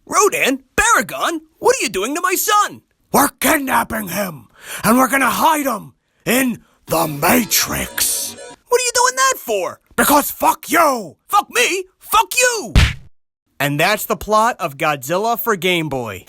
Rodan? Baragon? What are you doing to my son? We're kidnapping him, and we're gonna hide him in the Matrix. What are you doing that for? Because fuck you! Fuck me? Fuck you! And that's the plot of Godzilla for Game Boy.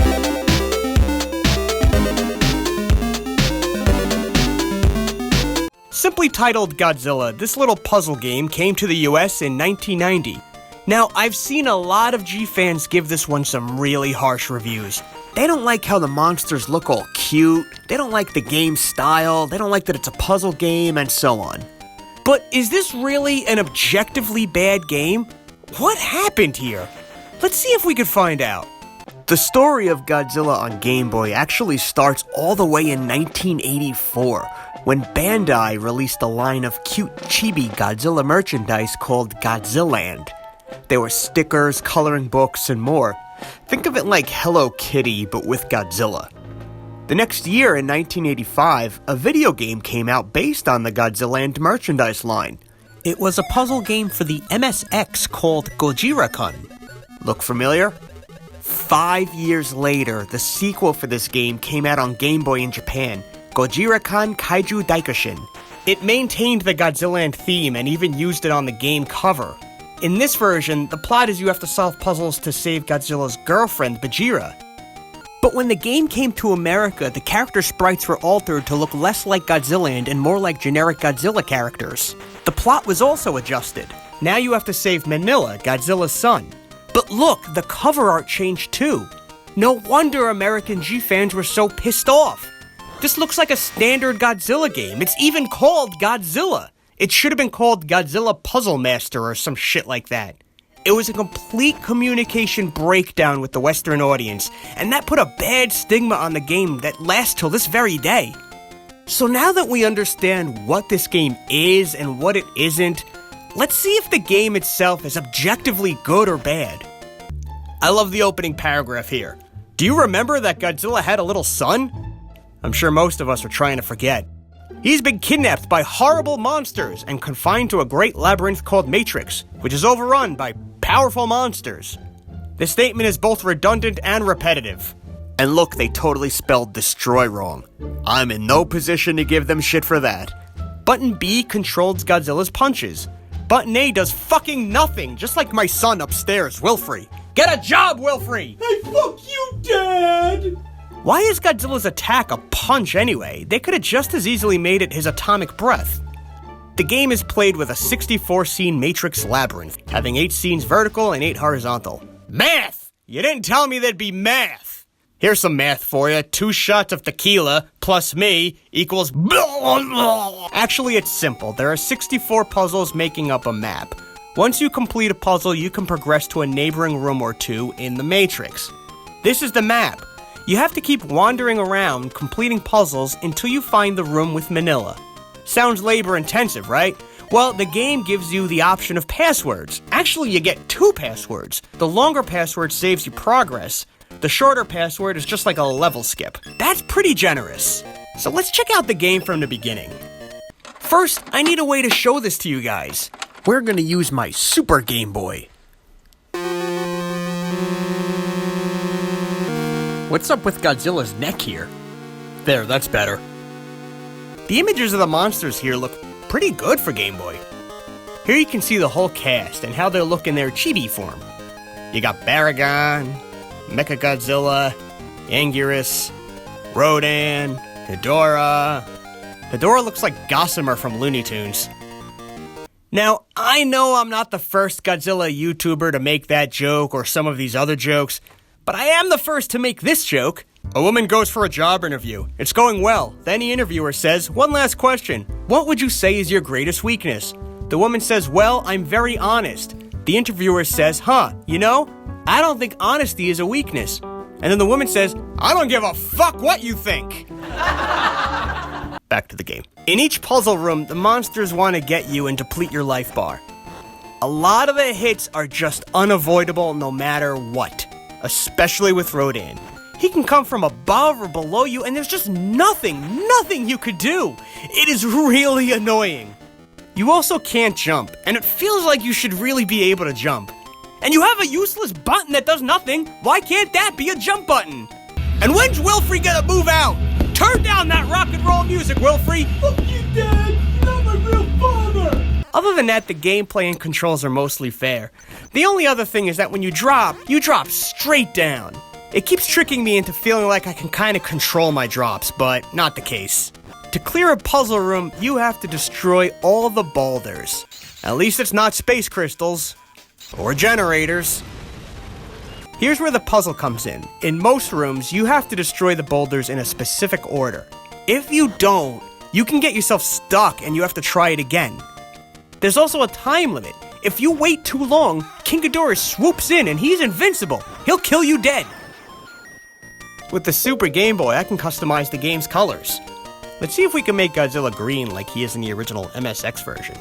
Simply titled Godzilla, this little puzzle game came to the US in 1990. Now, I've seen a lot of G-fans give this one some really harsh reviews. They don't like how the monsters look all cute, they don't like the game style, they don't like that it's a puzzle game, and so on. But is this really an objectively bad game? What happened here? Let's see if we can find out. The story of Godzilla on Game Boy actually starts all the way in 1984, when Bandai released a line of cute chibi Godzilla merchandise called Godziland. There were stickers, coloring books, and more. Think of it like Hello Kitty, but with Godzilla. The next year, in 1985, a video game came out based on the Godziland merchandise line. It was a puzzle game for the MSX called Gojira-kun. Look familiar? 5 years later, the sequel for this game came out on Game Boy in Japan, Gojira-kun Kaiju Daikoshin. It maintained the Godziland theme and even used it on the game cover. In this version, the plot is you have to solve puzzles to save Godzilla's girlfriend, Bajira. But when the game came to America, the character sprites were altered to look less like Godziland and more like generic Godzilla characters. The plot was also adjusted. Now you have to save Manila, Godzilla's son. But look, the cover art changed too. No wonder American G-fans were so pissed off. This looks like a standard Godzilla game. It's even called Godzilla. It should have been called Godzilla Puzzle Master or some shit like that. It was a complete communication breakdown with the Western audience, and that put a bad stigma on the game that lasts till this very day. So now that we understand what this game is and what it isn't, let's see if the game itself is objectively good or bad. I love the opening paragraph here. Do you remember that Godzilla had a little son? I'm sure most of us are trying to forget. He's been kidnapped by horrible monsters and confined to a great labyrinth called Matrix, which is overrun by powerful monsters. This statement is both redundant and repetitive. And look, they totally spelled destroy wrong. I'm in no position to give them shit for that. Button B controls Godzilla's punches. Button A does fucking nothing, just like my son upstairs, Wilfrey. Get a job, Wilfrey! Hey, fuck you, Dad! Why is Godzilla's attack a punch anyway? They could have just as easily made it his atomic breath. The game is played with a 64-scene Matrix labyrinth, having 8 scenes vertical and 8 horizontal. Math! You didn't tell me there'd be math! Here's some math for you. 2 shots of tequila plus me equals... Actually, it's simple. There are 64 puzzles making up a map. Once you complete a puzzle, you can progress to a neighboring room or 2 in the Matrix. This is the map. You have to keep wandering around, completing puzzles until you find the room with Manila. Sounds labor-intensive, right? Well, the game gives you the option of passwords. Actually, you get 2 passwords. The longer password saves you progress. The shorter password is just like a level skip. That's pretty generous. So let's check out the game from the beginning. First, I need a way to show this to you guys. We're gonna use my Super Game Boy. What's up with Godzilla's neck here? There, that's better. The images of the monsters here look pretty good for Game Boy. Here you can see the whole cast and how they look in their chibi form. You got Baragon, Mechagodzilla, Anguirus, Rodan, Hedorah. Hedorah looks like Gossamer from Looney Tunes. Now, I know I'm not the first Godzilla YouTuber to make that joke or some of these other jokes, but I am the first to make this joke. A woman goes for a job interview. It's going well. Then the interviewer says, "One last question. What would you say is your greatest weakness?" The woman says, "Well, I'm very honest." The interviewer says, "You know, I don't think honesty is a weakness." And then the woman says, "I don't give a fuck what you think." Back to the game. In each puzzle room, the monsters want to get you and deplete your life bar. A lot of the hits are just unavoidable no matter what. Especially with Rodan. He can come from above or below you, and there's just nothing you could do. It is really annoying. You also can't jump, and it feels like you should really be able to jump. And you have a useless button that does nothing. Why can't that be a jump button? And when's Wilfrey gonna move out? Turn down that rock and roll music, Wilfrey! Fuck you, Dad! You're not my real father! Other than that, the gameplay and controls are mostly fair. The only other thing is that when you drop straight down. It keeps tricking me into feeling like I can kind of control my drops, but not the case. To clear a puzzle room, you have to destroy all the boulders. At least it's not space crystals. Or generators. Here's where the puzzle comes in. In most rooms, you have to destroy the boulders in a specific order. If you don't, you can get yourself stuck and you have to try it again. There's also a time limit. If you wait too long, King Ghidorah swoops in and he's invincible. He'll kill you dead. With the Super Game Boy, I can customize the game's colors. Let's see if we can make Godzilla green like he is in the original MSX version.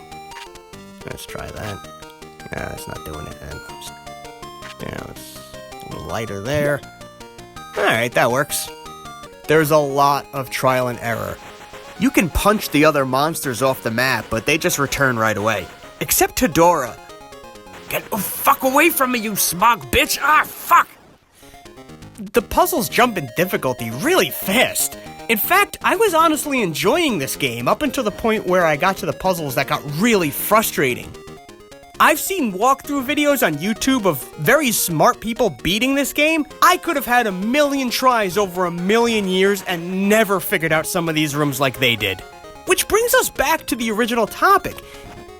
Let's try that. Yeah, that's not doing it. Yeah, it's a little lighter there. Alright, that works. There's a lot of trial and error. You can punch the other monsters off the map, but they just return right away. Except Hedorah. Get the fuck away from me, you smug bitch! Ah, fuck! The puzzles jump in difficulty really fast. In fact, I was honestly enjoying this game up until the point where I got to the puzzles that got really frustrating. I've seen walkthrough videos on YouTube of very smart people beating this game. I could have had 1,000,000 tries over 1,000,000 years and never figured out some of these rooms like they did. Which brings us back to the original topic.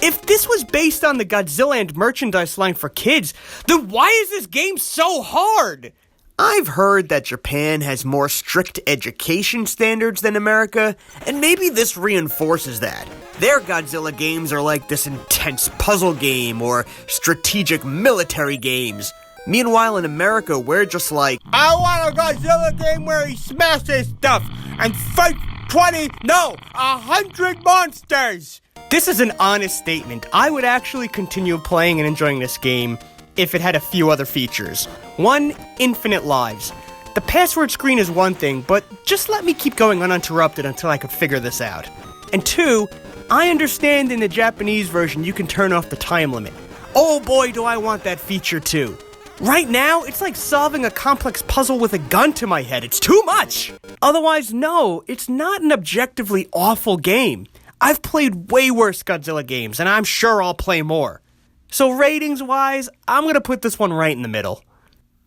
If this was based on the Godzilla and merchandise line for kids, then why is this game so hard? I've heard that Japan has more strict education standards than America, and maybe this reinforces that. Their Godzilla games are like this intense puzzle game or strategic military games. Meanwhile, in America, we're just like, I want a Godzilla game where he smashes stuff and fights 100 monsters! This is an honest statement. I would actually continue playing and enjoying this game if it had a few other features. 1, infinite lives. The password screen is one thing, but just let me keep going uninterrupted until I could figure this out. And 2, I understand in the Japanese version you can turn off the time limit. Oh boy, do I want that feature too. Right now, it's like solving a complex puzzle with a gun to my head. It's too much! Otherwise, no, it's not an objectively awful game. I've played way worse Godzilla games, and I'm sure I'll play more. So ratings-wise, I'm gonna put this one right in the middle.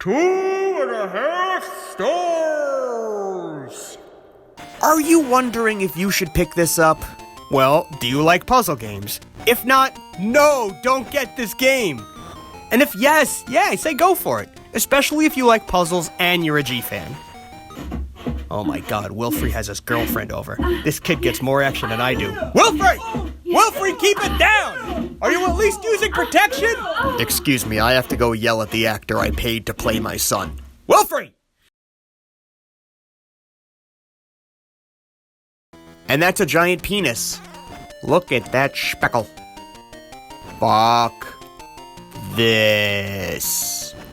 2.5 stars! Are you wondering if you should pick this up? Well, do you like puzzle games? If not, no, don't get this game! And if yes, yeah, I say go for it. Especially if you like puzzles and you're a G-fan. Oh my god, Wilfrey has his girlfriend over. This kid gets more action than I do. Wilfrey! Wilfrey, keep it down! Are you at least using protection? Excuse me, I have to go yell at the actor I paid to play my son. Wilfrey! And that's a giant penis. Look at that speckle. Fuck this.